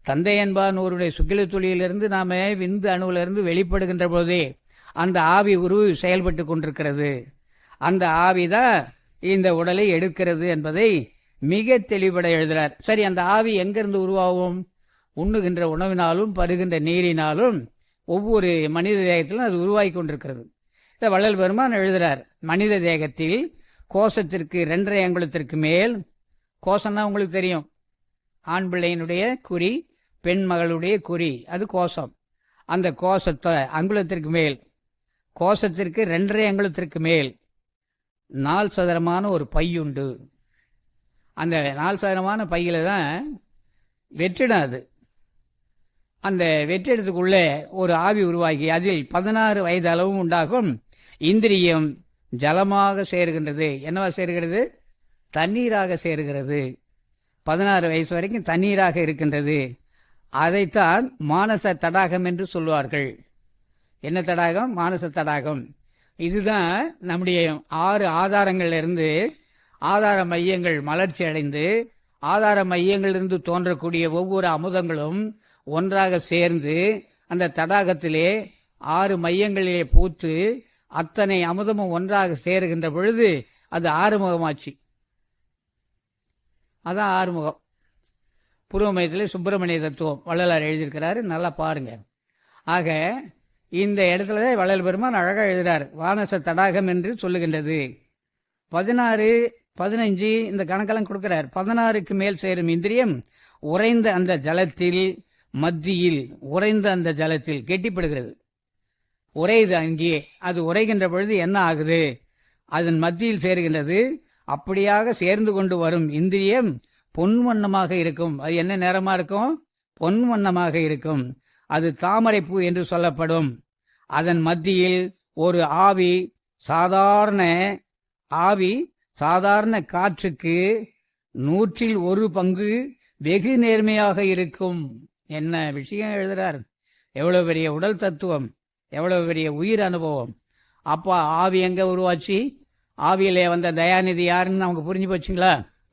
தந்தை என்பான் ஒருவருடைய சுக்கில துளியிலிருந்து நாம விந்து அணுவிலிருந்து வெளிப்படுகின்ற போதே அந்த ஆவி உருவு செயல்பட்டு கொண்டிருக்கிறது. அந்த ஆவிதான் இந்த உடலை எடுக்கிறது என்பதை மிக தெளிவுபட எழுதுகிறார். சரி, அந்த ஆவி எங்கிருந்து உருவாகும்? உண்ணுகின்ற உணவினாலும் பருகின்ற நீரினாலும் ஒவ்வொரு மனித தேகத்திலும் அது உருவாகி கொண்டிருக்கிறது. இதை வள்ளல் பெருமான் எழுதுகிறார். மனித தேகத்தில் கோஷத்திற்கு 2.5 அங்குலத்திற்கு மேல், கோஷம்னா உங்களுக்கு தெரியும், ஆண் பிள்ளையினுடைய குறி, பெண் மகளுடைய குறி, அது கோஷம். அந்த கோஷத்தை அங்குலத்திற்கு மேல், கோஷத்திற்கு 2.5 அங்குலத்திற்கு மேல் 4 சதுரமான ஒரு பை உண்டு. அந்த 4 சதுரமான பையில தான் வெற்றிடம். அது அந்த வெற்றிடத்துக்குள்ளே ஒரு ஆவி உருவாகி அதில் 16 வயது அளவும் உண்டாகும். இந்திரியம் ஜலமாக சேருகின்றது. என்னவா சேருகிறது? தண்ணீராக சேருகிறது. 16 வயசு வரைக்கும் தண்ணீராக இருக்கின்றது. அதைத்தான் மானச தடாகம் என்று சொல்வார்கள். என்ன தடாகம்? மானச தடாகம். இதுதான் நம்முடைய 6 ஆதாரங்களிலிருந்து ஆதார மையங்கள் மலர்ச்சி அடைந்து ஆதார மையங்களிலிருந்து தோன்றக்கூடிய ஒவ்வொரு அமுதங்களும் ஒன்றாக சேர்ந்து அந்த தடாகத்திலே 6 மையங்களிலே பூத்து அத்தனை அமுதமும் ஒன்றாக சேருகின்ற பொழுது அது ஆறுமுகமாச்சு. அதான் ஆறுமுகம். பூர்வ மையத்திலே சுப்பிரமணிய தத்துவம் வள்ளலார் எழுதியிருக்கிறாரு, நல்லா பாருங்க. ஆக இந்த இடத்துல வள்ளல் பெருமான் அழகாக எழுதுகிறார். வானச தடாகம் என்று சொல்லுகின்றது. 16, 15 இந்த கணக்கெல்லாம் கொடுக்கிறார். 16க்கு மேல் சேரும் இந்திரியம் உறைந்த அந்த ஜலத்தில் மத்தியில், உறைந்த அந்த ஜலத்தில் கெட்டிப்படுகிறது. உறையுது அங்கே. அது உறைகின்ற பொழுது என்ன ஆகுது? அதன் மத்தியில் சேருகின்றது. அப்படியாக சேர்ந்து கொண்டு வரும் இந்திரியம் பொன் வண்ணமாக இருக்கும். அது என்ன நேரமா இருக்கும்? பொன் வண்ணமாக இருக்கும். அது தாமரைப்பூ என்று சொல்லப்படும். அதன் மத்தியில் ஒரு ஆவி, சாதாரண காற்றுக்கு 100ல் 1 பங்கு வெகு நேர்மையாக இருக்கும். என்ன விஷயம் எழுதுறார்! எவ்வளவு பெரிய உடல் தத்துவம், எவ்வளவு பெரிய உயிர் அனுபவம். அப்பா ஆவி எங்க உருவாச்சு? ஆவியிலே வந்த தயாநிதி யாருன்னு நமக்கு புரிஞ்சு போச்சுங்களா?